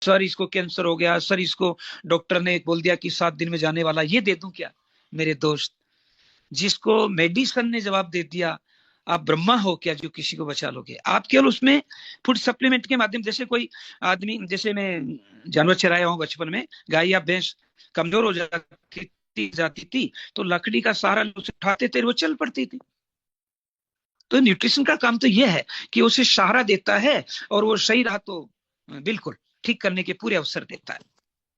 Sir इसको cancer हो गया, सर इसको डॉक्टर ने बोल दिया कि 7 दिन में जाने वाला, ये दे दूं क्या? मेरे दोस्त, जिसको मेडिसन ने जवाब दे दिया, आप ब्रह्मा हो क्या जो किसी को बचा लोगे? आप केवल उसमें फूड सप्लीमेंट के माध्यम, जैसे कोई आदमी, जैसे मैं जानवर चराया हूँ बचपन में, गाय या भैंस कमजोर हो जाती थी तो लकड़ी का सहारा उसे उठाते थे, वो चल पड़ती थी। तो न्यूट्रिशन का काम तो यह है कि उसे सहारा देता है, और वो सही रहा तो बिल्कुल ठीक करने के पूरे अवसर देता है।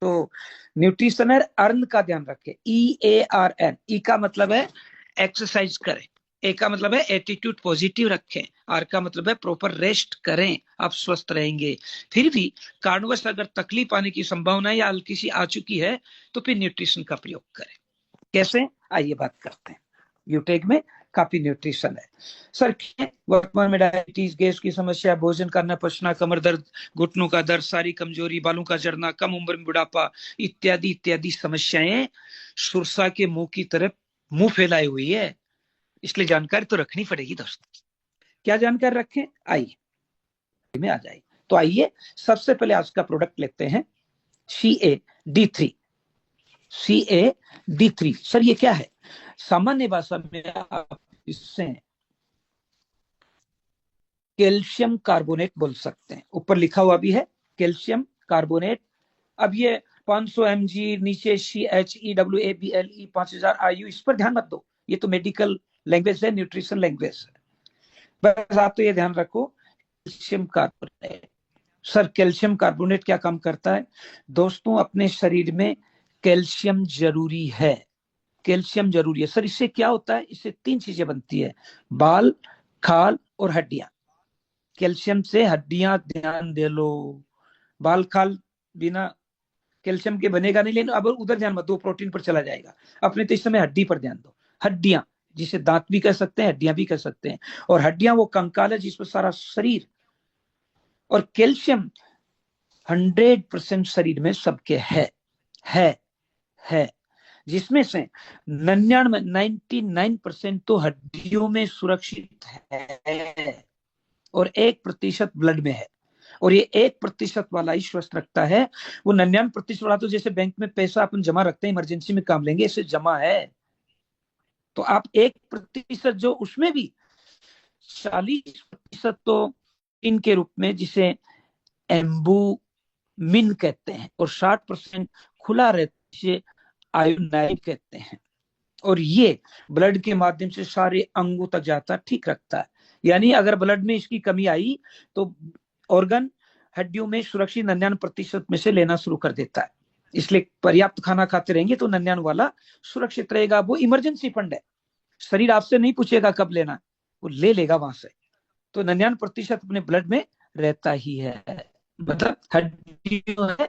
तो न्यूट्रिशनर अर्न का ध्यान रखें, EARN। ई का मतलब है एक्सरसाइज करें, ए का मतलब है एटीट्यूड पॉजिटिव रखें, आर का मतलब है प्रॉपर रेस्ट करें, आप स्वस्थ रहेंगे। फिर भी कारणवश अगर तकलीफ आने की संभावना या हल्की सी आ चुकी है तो फिर न्यूट्रिशन का प्रयोग करें। कैसे, आइए बात करते हैं। यूटेक में काफी न्यूट्रिशन है। सर वर्तमान में डायबिटीज, गैस की समस्या, भोजन करना पचना, कमर दर्द, घुटनों का दर्द, सारी कमजोरी, बालों का झड़ना, कम उम्र में बुढ़ापा इत्यादि इत्यादि समस्याएं सुरसा के मुंह की तरफ मुंह फैलाए हुई है, इसलिए जानकारी तो रखनी पड़ेगी दोस्तों। क्या जानकारी रखें, आइए में आ जाए। तो आइए सबसे पहले आज का प्रोडक्ट लेते हैं, CA-D3। CA-D3 सर ये क्या है? सामान्य भाषा में आप इससे कैल्शियम कार्बोनेट बोल सकते हैं, ऊपर लिखा हुआ भी है कैल्शियम कार्बोनेट। अब ये 500 mg, नीचे CHEWABLE 5000 IU, इस पर ध्यान मत दो, ये तो मेडिकल लैंग्वेज है, न्यूट्रिशन लैंग्वेज है। बस आप तो ये ध्यान रखो calcium carbonate. Sir calcium carbonate क्या काम करता है? दोस्तों अपने शरीर में कैल्शियम जरूरी है, कैल्शियम जरूरी है। सर इससे क्या होता है? इससे 3 चीजें बनती है, बाल, खाल और हड्डियां। कैल्शियम से हड्डियां, ध्यान दे लो, बाल खाल बिना कैल्शियम के बनेगा नहीं। लेकिन अब उधर ध्यान मत दो, प्रोटीन पर चला जाएगा। अपने तो इस समय हड्डी पर ध्यान दो, हड्डियां, जिसे दांत भी कह सकते हैं, हड्डियां भी कह सकते हैं। और हड्डियां वो कंकाल है जिसमें सारा शरीर, और कैल्शियम 100% शरीर में सबके है है जिसमें से 99% तो हड्डियों में सुरक्षित है, और 1% ब्लड में है। और ये 1% वाला ही स्वस्थ रखता है। वो 99% वाला तो जैसे बैंक में पैसा अपन जमा रखते हैं, इमरजेंसी में काम लेंगे, इसे जमा है। तो आप 1% जो, उसमें भी 40% तो इनके रूप में, जिसे एम्बुमिन कहते हैं, और 60% खुला रहते आयोनाइड कहते हैं। और ये ब्लड के माध्यम से सारे अंगों तक जाता, ठीक रखता है। यानी अगर ब्लड में इसकी कमी आई तो ऑर्गन हड्डियों में सुरक्षित 99% में से लेना शुरू कर देता है। इसलिए पर्याप्त खाना खाते रहेंगे तो 99 वाला सुरक्षित रहेगा। वो इमरजेंसी फंड है, शरीर आपसे नहीं पूछेगा कब लेना, वो ले लेगा वहां से। तो 99% अपने ब्लड में रहता ही है। मतलब हड्डियों है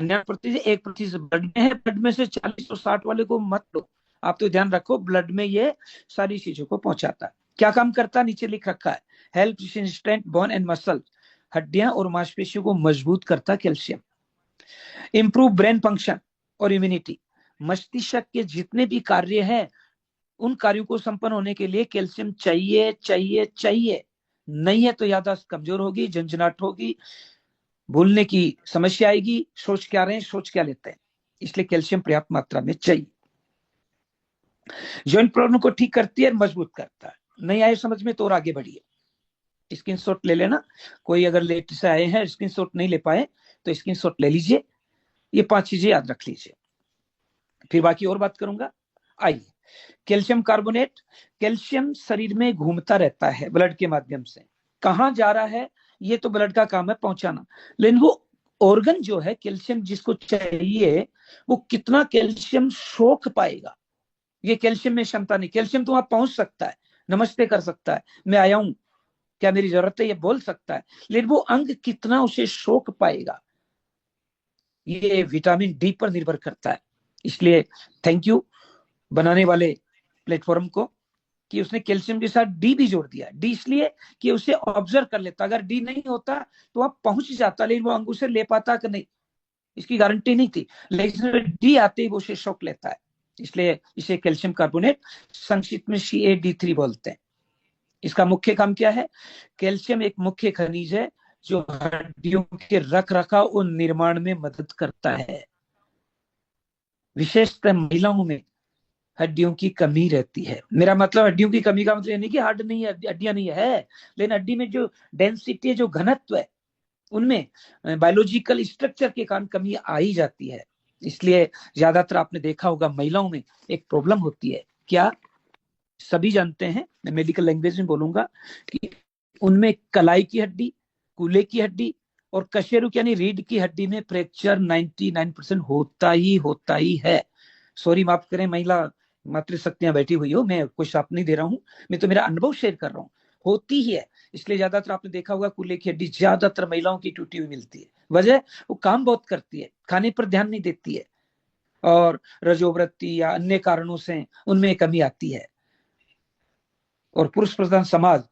99%, 1% ब्लड में है। ब्लड में से 40 और 60 वाले को मत लो, आप तो ध्यान रखो ब्लड में ये सारी चीजों को पहुंचाता है। क्या काम करता है? नीचे लिख रखा है, help strength bone and muscle, हड्डियां और मांसपेशियों को मजबूत करता कैल्शियम। इंप्रूव ब्रेन फंक्शन और इम्यूनिटी, मस्तिष्क के जितने भी कार्य हैं उन कार्यों को संपन्न होने के लिए कैल्शियम चाहिए चाहिए चाहिए। नहीं है तो याददाश्त कमजोर होगी, झंझनाहट होगी, भूलने की समस्या आएगी, सोच क्या रहे हैं, सोच क्या लेते हैं। इसलिए कैल्शियम पर्याप्त मात्रा में चाहिए। जॉइंट प्रॉब्लम को ठीक करती है, मजबूत करता है। नहीं आए समझ में तो और आगे बढ़िए, स्क्रीनशॉट ले लेना। कोई अगर लेट से आए हैं, स्क्रीनशॉट नहीं ले पाए तो स्क्रीनशॉट ले लीजिए, ये 5 चीजें याद रख लीजिए, फिर बाकी और बात करूंगा। आइए, कैल्शियम कार्बोनेट, कैल्शियम शरीर में घूमता रहता है ब्लड के माध्यम से। कहां जा रहा है ये तो ब्लड का काम है पहुंचाना, लेकिन वो ऑर्गन जो है कैल्शियम जिसको चाहिए, वो कितना कैल्शियम सोख पाएगा, ये कैल्शियम में क्षमता नहीं। कैल्शियम तो वहां पहुंच सकता है, नमस्ते कर सकता है, मैं आया हूं, क्या मेरी जरूरत है, ये बोल सकता है, लेकिन वो अंग कितना उसे सोख पाएगा, ये विटामिन डी पर निर्भर करता है। इसलिए थैंक यू बनाने वाले प्लेटफॉर्म को कि उसने कैल्शियम के साथ डी भी जोड़ दिया। डी इसलिए कि उसे ऑब्जर्व कर लेता, अगर डी नहीं होता तो वहां पहुंच जाता, लेकिन वो अंग उसे ले पाता कि नहीं इसकी गारंटी नहीं थी, लेकिन डी आते ही वो उसे शौक लेता है। इसलिए इसे कैल्शियम कार्बोनेट संक्षिप्त में CA-D3 बोलते हैं। इसका मुख्य काम क्या है? कैल्शियम एक मुख्य खनिज है जो हड्डियों के रख रखाव और निर्माण में मदद करता है। विशेषतः महिलाओं में हड्डियों की कमी रहती है। मेरा मतलब हड्डियों की कमी का मतलब ये नहीं कि हड्ड नहीं है, हड्डियां नहीं है, लेकिन हड्डी में जो डेंसिटी है, जो घनत्व है, उनमें बायोलॉजिकल स्ट्रक्चर के कारण कमी आ ही जाती है। इसलिए ज्यादातर आपने देखा होगा महिलाओं में एक प्रॉब्लम होती है। क्या? सभी जानते हैं, मैं मेडिकल लैंग्वेज में बोलूंगा कि उनमें कलाई की हड्डी, कूल्हे की हड्डी और कशेरुक यानी रीढ़ की हड्डी में फ्रैक्चर 99% होता ही है। सॉरी, माफ करें, महिला मातृशक्तियां बैठी हुई हो, मैं कोई शाप नहीं दे रहा हूं, मैं तो मेरा अनुभव शेयर कर रहा हूं, होती ही है। इसलिए ज्यादातर आपने देखा होगा कूल्हे की हड्डी ज्यादातर महिलाओं की टूटी हुई मिलती है। वजह, वो काम बहुत करती है, खाने पर ध्यान नहीं देती है, और रजोवृत्ति या अन्य कारणों से उनमें कमी आती है। और पुरुष प्रधान समाज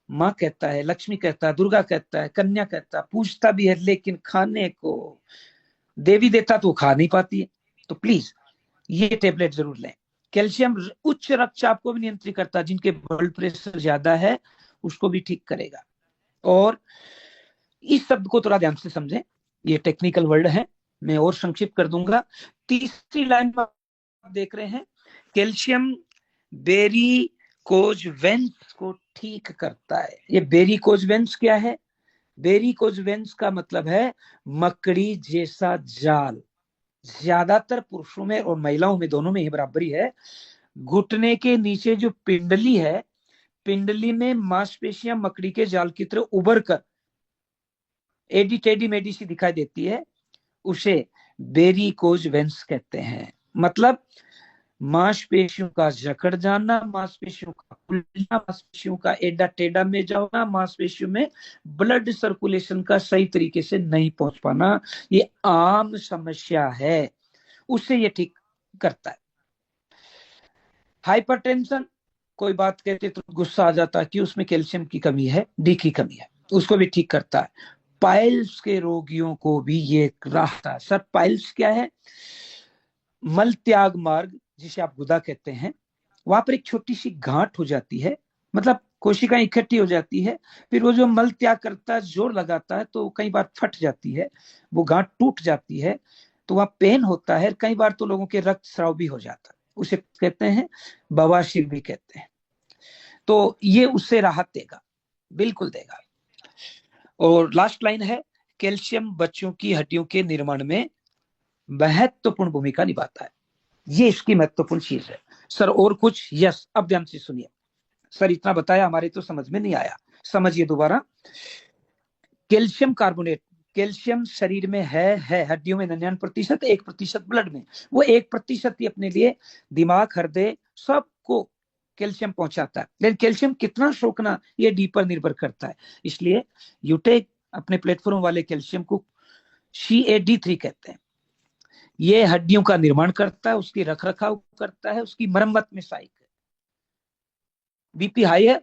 माँ कहता है, लक्ष्मी कहता है, दुर्गा कहता है, कन्या कहता है, पूछता भी है, लेकिन खाने को देवी देता तो खा नहीं पाती है। तो प्लीज ये टेबलेट जरूर लें। कैल्शियम उच्च रक्तचाप को भी नियंत्रित करता है, जिनके ब्लड प्रेशर ज्यादा है उसको भी ठीक करेगा। और इस शब्द को थोड़ा ध्यान से समझें, ये टेक्निकल वर्ड है, मैं और संक्षिप्त कर दूंगा। तीसरी लाइन में आप देख रहे हैं, कैल्शियम वेरिकोज वेन्स को ठीक करता है। ये वेरिकोज वेन्स क्या है? वेरिकोज वेन्स का मतलब है मकड़ी जैसा जाल। ज्यादातर पुरुषों में और महिलाओं में, दोनों में ही बराबरी है। घुटने के नीचे जो पिंडली है, पिंडली में मांसपेशियां मकड़ी के जाल की तरह उभर कर एडी टेडी मेडी सी दिखाई देती है, उसे वेरिकोज वेन्स कहते हैं। मतलब मांसपेशियों का जकड़ जाना, मांसपेशियों का खुलना, मांसपेशियों का एडा टेढ़ा में जाना, मांसपेशियों में ब्लड सर्कुलेशन का सही तरीके से नहीं पहुंच पाना, ये आम समस्या है, उससे ये ठीक करता है। हाइपरटेंशन, कोई बात कहते तो गुस्सा आ जाता है कि उसमें कैल्शियम की कमी है, डी की कमी है, उसको भी ठीक करता है। पाइल्स के रोगियों को भी ये राहत है। सर, पाइल्स क्या है? मल त्याग मार्ग, जिसे आप गुदा कहते हैं, वहां पर एक छोटी सी गांठ हो जाती है, मतलब कोशिकाएं इकट्ठी हो जाती है, फिर वो जो मल त्याग करता है, जोर लगाता है, तो कई बार फट जाती है, वो गांठ टूट जाती है, तो वहां पेन होता है, कई बार तो लोगों के रक्त स्राव भी हो जाता है, उसे कहते हैं बवासीर भी कहते हैं। तो ये उससे राहत देगा, बिल्कुल देगा। और लास्ट लाइन है, कैल्शियम बच्चों की हड्डियों के निर्माण में महत्वपूर्ण भूमिका निभाता है। ये इसकी महत्वपूर्ण चीज है। सर और कुछ? यस, अब ध्यान से सुनिए। सर इतना बताया, हमारे तो समझ में नहीं आया, समझिए दोबारा। कैल्शियम कार्बोनेट, कैल्शियम शरीर में है हड्डियों में 99%, 1% ब्लड में। वो 1% ही अपने लिए दिमाग, हृदय सबको कैल्शियम पहुंचाता है, लेकिन कैल्शियम कितना सोखना ये डी पर निर्भर करता है। इसलिए यूटेक अपने प्लेटफॉर्म वाले कैल्शियम को CAD3 कहते हैं। ये हड्डियों का निर्माण करता है, उसकी रख रखाव करता है, उसकी मरम्मत में सहायक है। बीपी हाई है,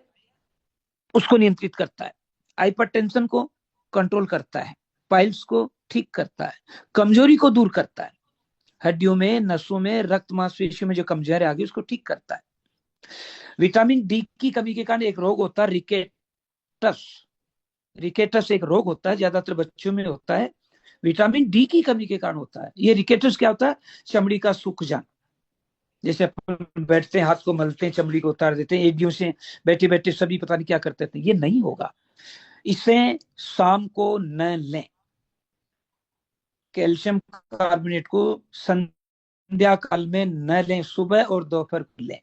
उसको नियंत्रित करता है, हाइपरटेंशन को कंट्रोल करता है, पाइल्स को ठीक करता है, कमजोरी को दूर करता है, हड्डियों में, नसों में, रक्त मांसपेशियों में जो कमजोरी आ गई उसको ठीक करता है। विटामिन डी की कमी के कारण एक रोग होता है रिकेटस। रिकेटस एक रोग होता है, ज्यादातर बच्चों में होता है, विटामिन डी की कमी के कारण होता है। ये रिकेटस क्या होता है? चमड़ी का सूख जाना। जैसे अपन बैठते हैं, हाथ को मलते हैं, चमड़ी को उतार देते हैं, एडियो से बैठे बैठे सभी पता नहीं क्या करते थे, ये नहीं होगा। इसे शाम को न लें, कैल्शियम कार्बोनेट को संध्या काल में न लें, सुबह और दोपहर को लें।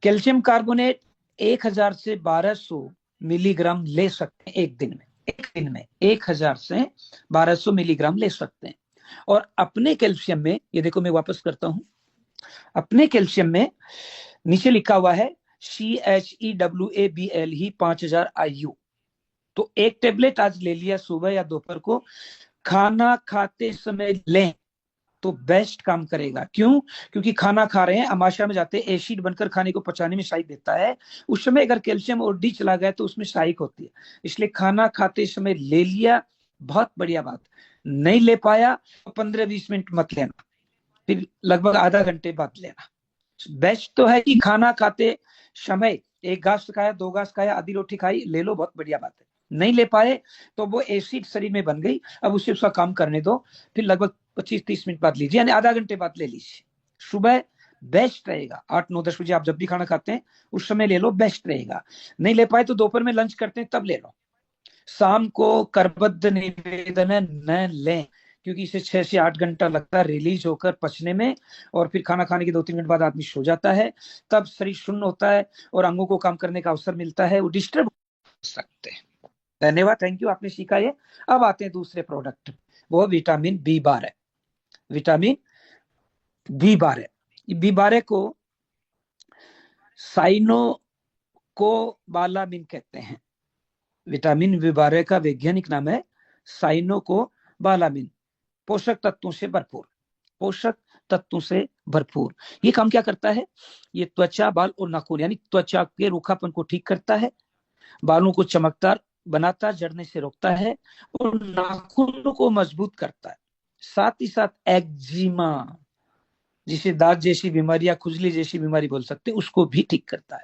कैल्शियम कार्बोनेट 1000 से 1200 मिलीग्राम ले सकते हैं एक दिन में। एक दिन में 1000 से 1200 मिलीग्राम ले सकते हैं। और अपने कैल्शियम में, ये देखो मैं वापस करता हूं, अपने कैल्शियम में नीचे लिखा हुआ है CHEWABL ही 5000 IU। तो एक टेबलेट आज ले लिया सुबह या दोपहर को, खाना खाते समय लें तो बेस्ट काम करेगा। क्यों? क्योंकि खाना खा रहे हैं, अमाशय में जाते हैं, एसिड बनकर खाने को पचाने में सहायक देता है। उस समय अगर कैल्शियम और डी चला गया तो उसमें सहायक होती है। इसलिए खाना खाते समय ले लिया, बहुत बढ़िया बात। नहीं ले पाया तो 15-20 मिनट मत लेना, फिर लगभग आधा घंटे बाद लेना। बेस्ट तो है कि खाना खाते समय 1 घास खाया, 2 घास खाया, आधी रोटी खाई, ले लो, बहुत बढ़िया बात है। नहीं ले पाए तो वो एसिड शरीर में बन गई, अब उसे उसका काम करने दो, फिर लगभग 25-30 मिनट बाद लीजिए, यानी आधा घंटे बाद ले लीजिए। सुबह बेस्ट रहेगा, 8-9-10 बजे आप जब भी खाना खाते हैं उस समय ले लो, बेस्ट रहेगा। नहीं ले पाए तो दोपहर में लंच करते हैं तब ले लो। शाम को करबद्ध निवेदन है न लें, क्योंकि इसे 6 से 8 घंटा लगता है रिलीज होकर पचने में, और फिर खाना खाने के 2-3 घंटे बाद आदमी सो जाता है, तब शरीर शून्य होता है और अंगों को काम करने का अवसर मिलता है, वो डिस्टर्ब हो सकते हैं। धन्यवाद, थैंक यू, आपने सीखा ये। अब आते हैं दूसरे प्रोडक्ट, वो विटामिन B12 है। विटामिन B12, B12 को साइनोकोबालामिन कहते हैं। विटामिन B12 का वैज्ञानिक नाम है साइनोकोबालामिन। पोषक तत्वों से भरपूर, पोषक तत्वों से भरपूर। ये काम क्या करता है? ये त्वचा, बाल और नाखून, यानी त्वचा के रूखापन को ठीक करता है, बालों को चमकदार बनाता, झड़ने से रोकता है और नाखूनों को मजबूत करता है। साथ ही साथ एक्जिमा, जिसे दांत जैसी बीमारी या खुजली जैसी बीमारी बोल सकते हैं, उसको भी ठीक करता है।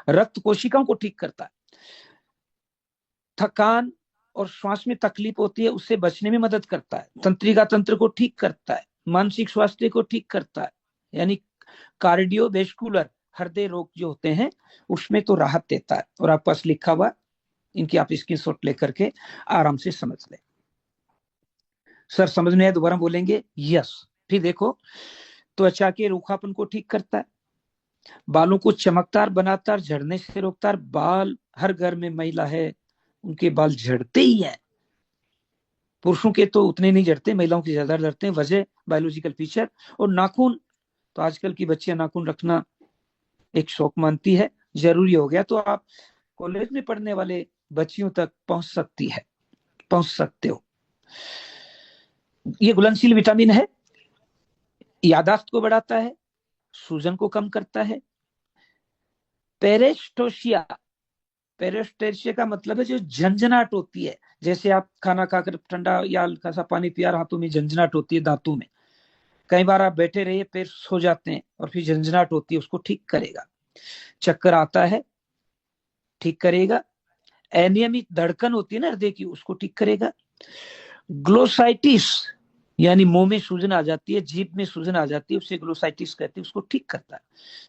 रक्त कोशिकाओं को ठीक करता है। थकान और श्वास में तकलीफ होती है उससे बचने में मदद करता है। तंत्रिका तंत्र को ठीक करता है, मानसिक स्वास्थ्य को ठीक करता है, यानी कार्डियोवेस्कुलर हृदय रोग जो होते हैं उसमें तो राहत देता है। और आपके पास लिखा हुआ, इनकी आप स्क्रीनशॉट लेकर के आराम से समझ लें। सर समझ में आया? दोबारा बोलेंगे? यस। फिर देखो, त्वचा के रूखापन को ठीक करता है, बालों को चमकदार बनाता है, झड़ने से रोकता है। बाल, हर घर में महिला है उनके बाल झड़ते ही हैं, पुरुषों के तो उतने नहीं झड़ते, महिलाओं के ज्यादा झड़ते हैं, वजह बायोलॉजिकल फीचर। और नाखून, तो आजकल की बच्चियां नाखून रखना एक शौक मानती है, जरूरी हो गया, तो आप कॉलेज में पढ़ने वाले बच्चियों तक पहुंच सकते हो। ये घुलनशील विटामिन है, यादाश्त को बढ़ाता है, सूजन को कम करता है। पेरेस्टोशिया, पेरेस्टेशिया का मतलब है जो झंझनाहट होती है, जैसे आप खाना खाकर ठंडा या हल्का सा पानी पिया, हाथों में झंझनाहट होती है, दांतों में, कई बार आप बैठे रहिए फिर सो जाते हैं और फिर झंझनाहट होती है, उसको ठीक करेगा। चक्कर आता है, ठीक करेगा। अनियमित धड़कन होती है ना हृदय की, उसको ठीक करेगा। ग्लोसाइटिस, यानी मुंह में सूजन आ जाती है, जीभ में सूजन आ जाती है, उसे ग्लोसाइटिस कहते हैं, उसको ठीक करता है।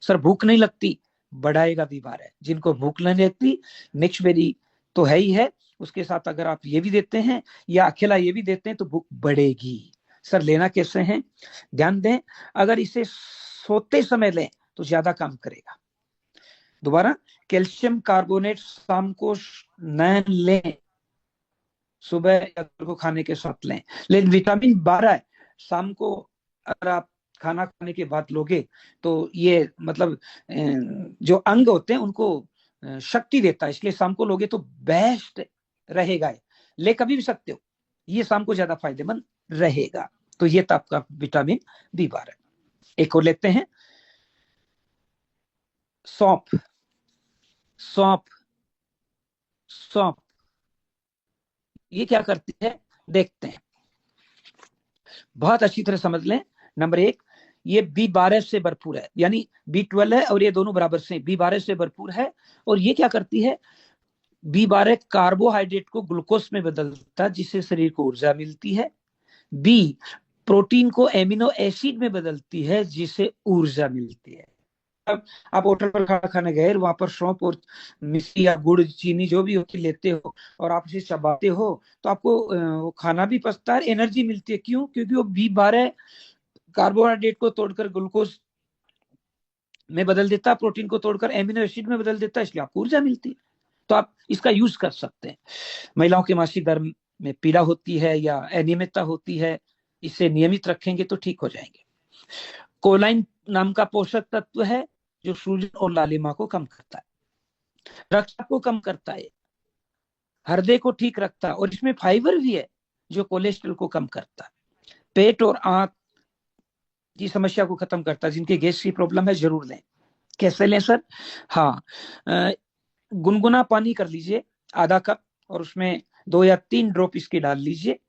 सर भूख नहीं लगती, बढ़ाएगा B12 है। जिनको भूख नहीं लगती, मिक्स बेरी तो है ही है, उसके साथ अगर आप ये भी देते हैं या अकेला ये भी देते हैं तो भूख बढ़ेगी। सर लेना कैसे है? ध्यान दें, अगर इसे सोते समय लें तो ज्यादा काम करेगा। दोबारा, कैल्शियम कार्बोनेट शाम को न लें, सुबह को खाने के साथ लें। लेकिन विटामिन 12 शाम को अगर आप खाना खाने के बाद लोगे तो ये मतलब जो अंग होते हैं उनको शक्ति देता है, इसलिए शाम को लोगे तो बेस्ट रहेगा। ले कभी भी सकते हो, ये शाम को ज्यादा फायदेमंद रहेगा। तो ये था आपका विटामिन B12। एक और लेते हैं, सौंफ। सौंफ, सौंफ ये क्या करती है देखते हैं, बहुत अच्छी तरह समझ लें। नंबर 1, ये B12 से भरपूर है, यानी B12 है और ये दोनों बराबर से B12 से भरपूर है। और ये क्या करती है? B12 कार्बोहाइड्रेट को ग्लूकोज में बदलता है, जिससे शरीर को ऊर्जा मिलती है। B प्रोटीन को एमिनो एसिड में बदलती है, जिससे ऊर्जा मिलती है। अब आप होटल पर खाना खाने गए, वहां पर सौंफ और मिश्री या गुड़, चीनी जो भी होती लेते हो और आप इसे चबाते हो तो आपको वो खाना भी पचता है, एनर्जी मिलती है। क्यों? क्योंकि वो B12 कार्बोहाइड्रेट को तोड़कर ग्लूकोज में बदल देता है, प्रोटीन को तोड़कर एमिनो एसिड में बदल देता है, इसलिए आपको ऊर्जा मिलती है। तो आप इसका यूज कर सकते हैं। महिलाओं के मासिक धर्म में पीड़ा होती है या अनियमितता होती है, इसे नियमित रखेंगे तो ठीक हो जाएंगे। कोलाइन नाम का पोषक तत्व है जो सूजन और लालिमा को कम करता है, रक्तचाप को कम करता है, हृदय को ठीक रखता है, और इसमें फाइबर भी है जो कोलेस्ट्रॉल को कम करता है, पेट और आंत की समस्या को खत्म करता है। जिनके गैस की प्रॉब्लम है जरूर लें। कैसे लें सर? हाँ, गुनगुना पानी कर लीजिए आधा कप, और उसमें 2 या 3 ड्रॉप इसके डाल लीजिए,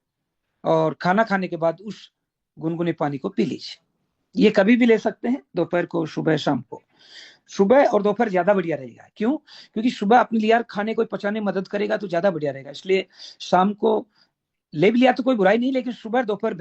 और खाना खाने के बाद उस गुनगुने पानी को पी लीजिए। ये कभी भी ले सकते हैं, दोपहर को, सुबह, शाम को। सुबह और दोपहर ज्यादा बढ़िया रहेगा। क्यों? क्योंकि सुबह अपने लिए यार खाने को पचाने में मदद करेगा तो ज्यादा बढ़िया रहेगा, इसलिए शाम को ले भी लिया तो कोई बुराई नहीं, लेकिन सुबह दोपहर